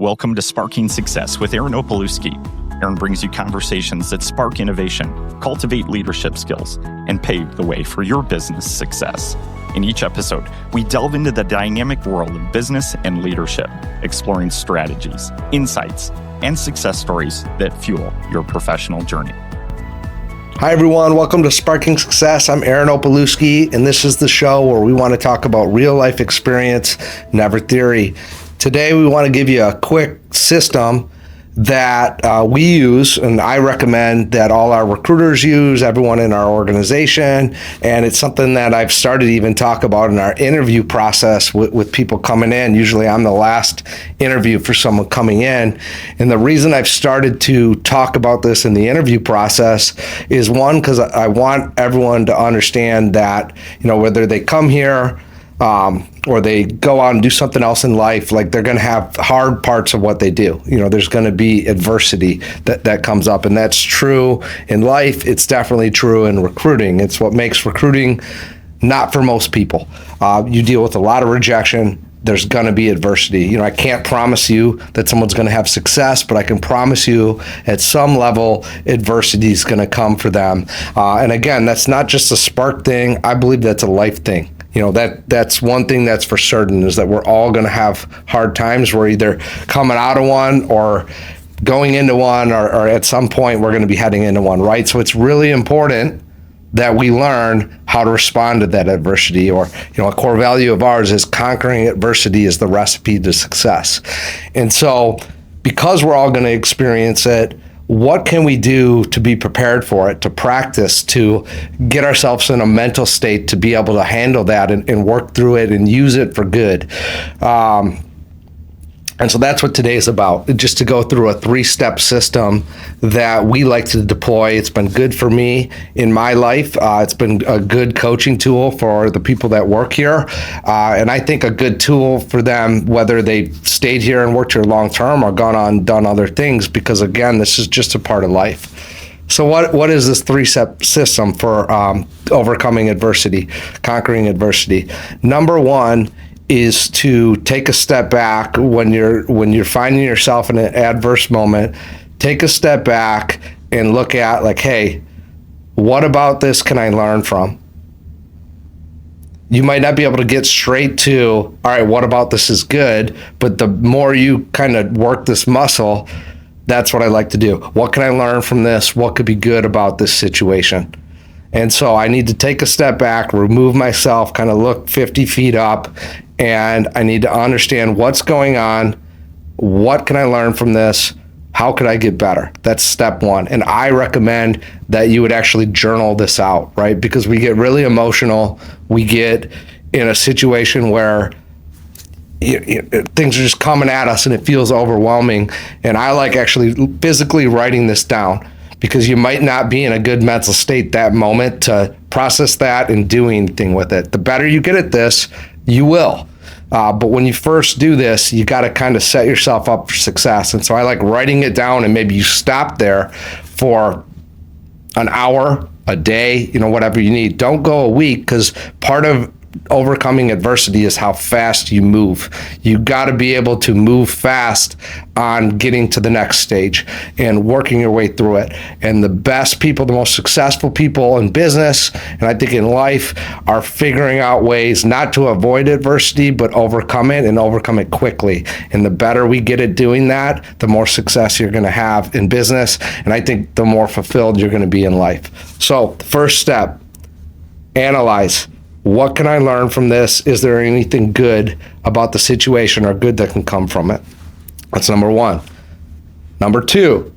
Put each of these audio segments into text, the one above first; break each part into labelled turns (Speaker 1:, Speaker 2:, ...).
Speaker 1: Welcome to Sparking Success with Aaron Opalewski. Aaron brings you conversations that spark innovation, cultivate leadership skills, and pave the way for your business success. In each episode, we delve into the dynamic world of business and leadership, exploring strategies, insights, and success stories that fuel your professional journey.
Speaker 2: Hi, everyone. Welcome to Sparking Success. I'm Aaron Opalewski, and this is the show where we want to talk about real-life experience, never theory. Today, we want to give you a quick system that we use, and I recommend that all our recruiters use, everyone in our organization, and it's something that I've started to even talk about in our interview process with people coming in. Usually I'm the last interview for someone coming in, and the reason I've started to talk about this in the interview process is, one, because I want everyone to understand that, whether they come here or they go out and do something else in life, like they're going to have hard parts of what they do. There's going to be adversity that comes up, and that's true in life. It's definitely true in recruiting. It's what makes recruiting not for most people. You deal with a lot of rejection. There's going to be adversity. I can't promise you that someone's going to have success, but I can promise you at some level, adversity is going to come for them. And again, that's not just a Spark thing. I believe that's a life thing. That's one thing that's for certain, is that we're all going to have hard times. We're either coming out of one or going into one, or at some point we're going to be heading into one, right? So it's really important that we learn how to respond to that adversity, or, a core value of ours is conquering adversity is the recipe to success. And so because we're all going to experience it, what can we do to be prepared for it, to practice, to get ourselves in a mental state to be able to handle that and work through it and use it for good? And so that's what today is about, just to go through a 3-step system that we like to deploy. It's been good for me in my life. It's been a good coaching tool for the people that work here. And I think a good tool for them, whether they stayed here and worked here long term or gone on and done other things, because again, this is just a part of life. So what is this 3-step system for overcoming adversity, conquering adversity? Number 1 is to take a step back when you're finding yourself in an adverse moment. Take a step back and look at, like, hey, what about this can I learn from? You might not be able to get straight to, all right, what about this is good, but the more you kind of work this muscle, that's what I like to do. What can I learn from this? What could be good about this situation? And so I need to take a step back, remove myself, kind of look 50 feet up, and I need to understand what's going on. What can I learn from this? How could I get better? That's step 1. And I recommend that you would actually journal this out, right? Because we get really emotional. We get in a situation where things are just coming at us and it feels overwhelming. And I like actually physically writing this down, because you might not be in a good mental state that moment to process that and do anything with it. The better you get at this, you will. But when you first do this, you got to kind of set yourself up for success. And so I like writing it down, and maybe you stop there for an hour, a day, whatever you need. Don't go a week, because part of overcoming adversity is how fast you move. You got to be able to move fast on getting to the next stage and working your way through it. And the best people, the most successful people in business, and I think in life, are figuring out ways not to avoid adversity, but overcome it, and overcome it quickly. And the better we get at doing that, the more success you're going to have in business. And I think the more fulfilled you're going to be in life. So the first step, analyze. What can I learn from this? Is there anything good about the situation or good that can come from it? That's number 1. Number 2,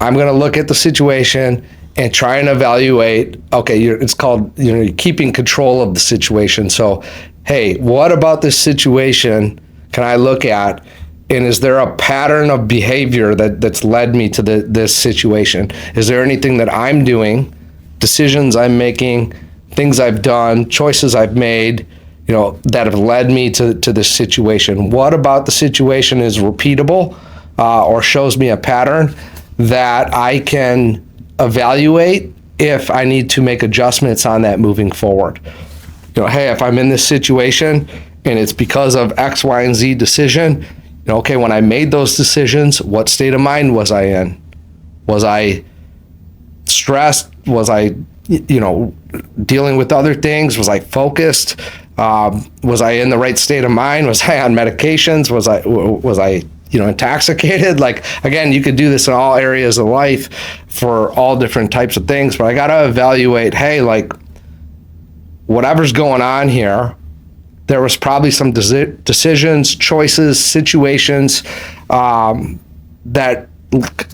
Speaker 2: I'm going to look at the situation and try and evaluate, okay, it's called, you're keeping control of the situation. So, hey, what about this situation can I look at? And is there a pattern of behavior that's led me to this situation? Is there anything that I'm doing, decisions I'm making, things I've done, choices I've made, that have led me to this situation? What about the situation is repeatable or shows me a pattern that I can evaluate if I need to make adjustments on that moving forward? Hey, if I'm in this situation and it's because of X, Y, and Z decision, Okay, when I made those decisions, what state of mind was I in? Was I stressed? Was I, dealing with other things? Was I focused? Was I in the right state of mind? Was I on medications? Was I intoxicated? Like, again, you could do this in all areas of life for all different types of things, but I got to evaluate, hey, like, whatever's going on here, there was probably some decisions, choices, situations that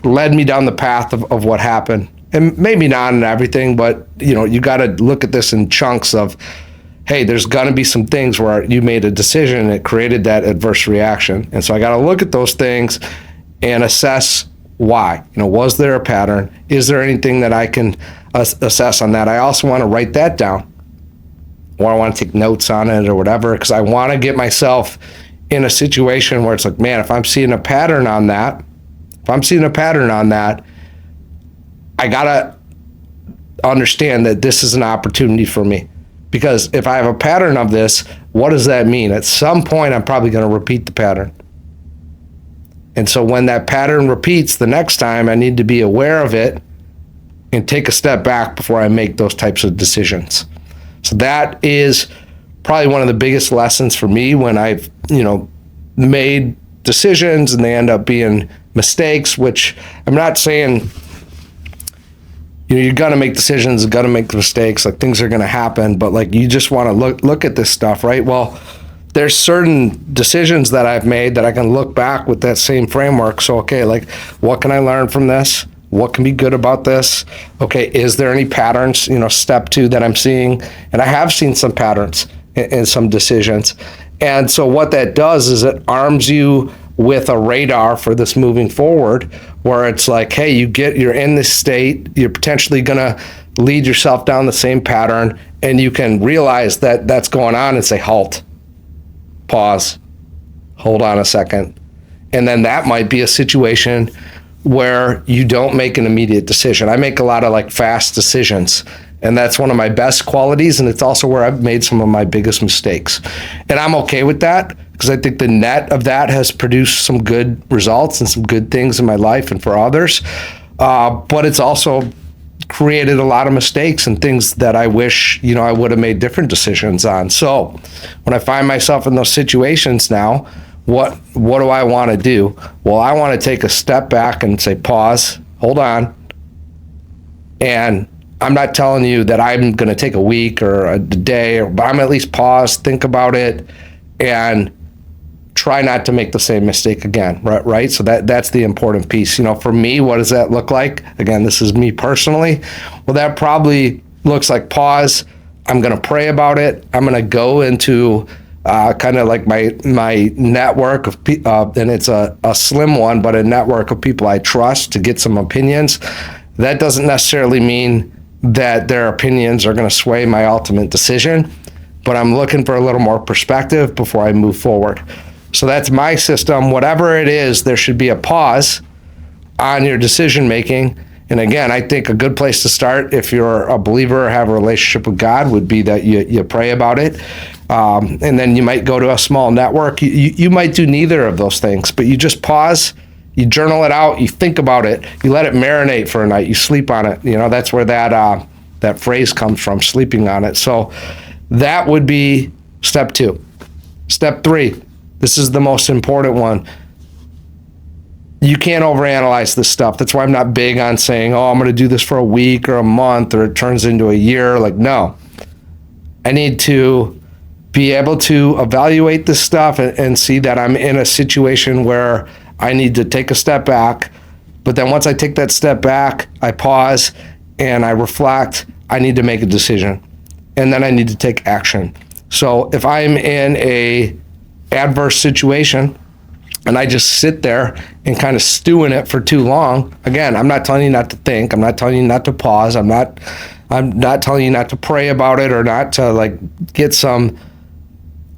Speaker 2: led me down the path of what happened. And maybe not in everything, but you got to look at this in chunks of, hey, there's going to be some things where you made a decision and it created that adverse reaction. And so I got to look at those things and assess why. Was there a pattern? Is there anything that I can assess on that? I also want to write that down, or I want to take notes on it or whatever, because I want to get myself in a situation where it's like, man, if I'm seeing a pattern on that, I got to understand that this is an opportunity for me. Because if I have a pattern of this, what does that mean? At some point, I'm probably going to repeat the pattern. And so when that pattern repeats the next time, I need to be aware of it and take a step back before I make those types of decisions. So that is probably one of the biggest lessons for me when I've, made decisions and they end up being mistakes, which I'm not saying, you're going to make decisions, going to make mistakes, like things are going to happen, but like you just want to look at this stuff, right? Well, there's certain decisions that I've made that I can look back with that same framework. So, okay, like what can I learn from this? What can be good about this? Okay, is there any patterns, step 2 that I'm seeing? And I have seen some patterns in some decisions. And so what that does is it arms you with a radar for this moving forward, where it's like, hey, you're in this state, you're potentially going to lead yourself down the same pattern, and you can realize that that's going on and say, halt, pause, hold on a second. And then that might be a situation where you don't make an immediate decision. I make a lot of like fast decisions, and that's one of my best qualities, and it's also where I've made some of my biggest mistakes. And I'm okay with that, because I think the net of that has produced some good results and some good things in my life and for others. But it's also created a lot of mistakes and things that I wish, I would have made different decisions on. So when I find myself in those situations now, what do I want to do? Well, I want to take a step back and say, pause, hold on. And I'm not telling you that I'm going to take a week or a day, but I'm at least pause, think about it, and try not to make the same mistake again, right? So that's the important piece. For me, what does that look like? Again, this is me personally. Well, that probably looks like pause. I'm going to pray about it. I'm going to go into kind of like my network of and it's a slim one, but a network of people I trust to get some opinions. That doesn't necessarily mean that their opinions are going to sway my ultimate decision, but I'm looking for a little more perspective before I move forward. So that's my system. Whatever it is, there should be a pause on your decision making. And again, I think a good place to start, if you're a believer or have a relationship with God, would be that you pray about it. And then you might go to a small network. You might do neither of those things, but you just pause, you journal it out, you think about it, you let it marinate for a night, you sleep on it. That's where that phrase comes from, sleeping on it. So that would be step 2. Step 3. This is the most important one. You can't overanalyze this stuff. That's why I'm not big on saying, I'm going to do this for a week or a month or it turns into a year. Like, no. I need to be able to evaluate this stuff and see that I'm in a situation where I need to take a step back. But then once I take that step back, I pause and I reflect. I need to make a decision. And then I need to take action. So if I'm in a adverse situation and I just sit there and kind of stew in it for too long, again, I'm not telling you not to think, I'm not telling you not to pause, I'm not telling you not to pray about it or not to like get some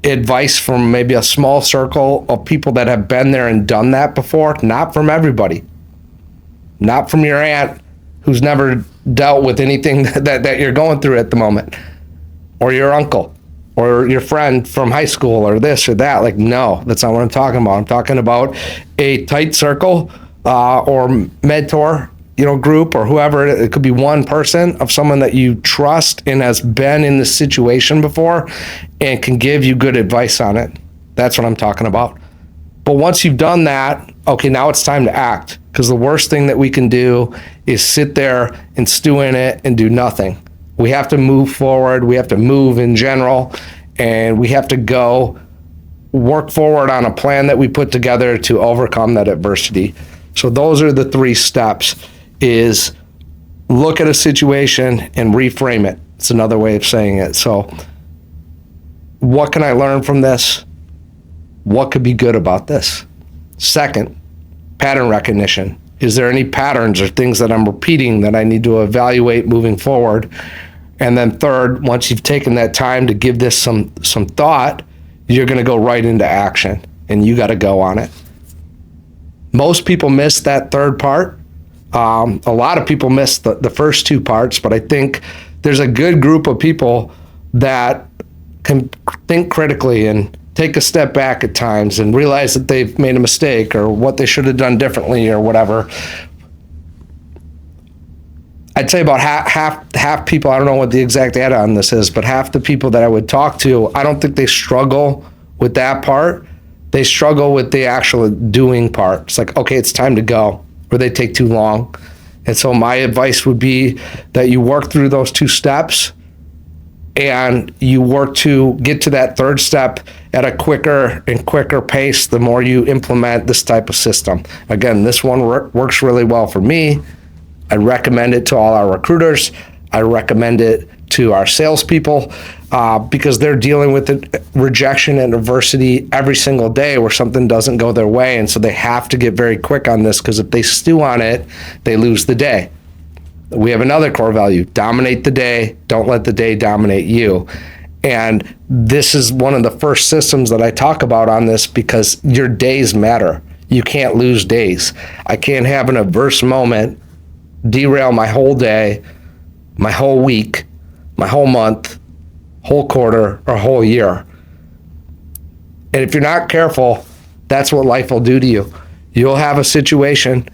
Speaker 2: advice from maybe a small circle of people that have been there and done that before. Not from everybody, not from your aunt who's never dealt with anything that you're going through at the moment, or your uncle. or your friend from high school or this or that. Like, no, that's not what I'm talking about. I'm talking about a tight circle or mentor, group or whoever. It could be one person of someone that you trust and has been in this situation before and can give you good advice on it. That's what I'm talking about. But once you've done that, okay, now it's time to act, because the worst thing that we can do is sit there and stew in it and do nothing. We have to move forward. We have to move in general, and we have to go work forward on a plan that we put together to overcome that adversity. So those are the 3 steps: is look at a situation and reframe it. It's another way of saying it. So what can I learn from this? What could be good about this? Second, pattern recognition. Is there any patterns or things that I'm repeating that I need to evaluate moving forward? And then third, once you've taken that time to give this some thought, you're going to go right into action, and you got to go on it. Most people miss that third part. A lot of people miss the first 2 parts, but I think there's a good group of people that can think critically and take a step back at times and realize that they've made a mistake or what they should have done differently or whatever. I'd say about half people, I don't know what the exact data on this is, but half the people that I would talk to, I don't think they struggle with that part. They struggle with the actual doing part. It's like, okay, it's time to go, or they take too long. And so my advice would be that you work through those 2 steps and you work to get to that third step at a quicker and quicker pace the more you implement this type of system. Again, this one works really well for me. I recommend it to all our recruiters. I recommend it to our salespeople because they're dealing with rejection and adversity every single day where something doesn't go their way. And so they have to get very quick on this, because if they stew on it, they lose the day. We have another core value: dominate the day. Don't let the day dominate you. And this is one of the first systems that I talk about on this, because your days matter. You can't lose days. I can't have an adverse moment derail my whole day, my whole week, my whole month, whole quarter, or whole year. And if you're not careful, that's what life will do to you. You'll have a situation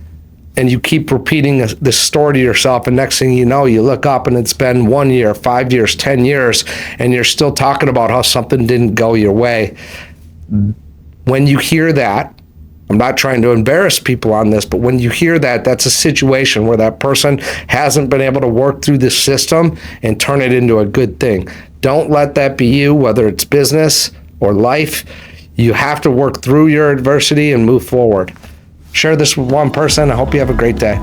Speaker 2: and you keep repeating this story to yourself, and next thing you know, you look up and it's been 1 year, 5 years, 10 years, and you're still talking about how something didn't go your way. When you hear that, I'm not trying to embarrass people on this, but when you hear that, that's a situation where that person hasn't been able to work through this system and turn it into a good thing. Don't let that be you, whether it's business or life. You have to work through your adversity and move forward. Share this with one person. I hope you have a great day.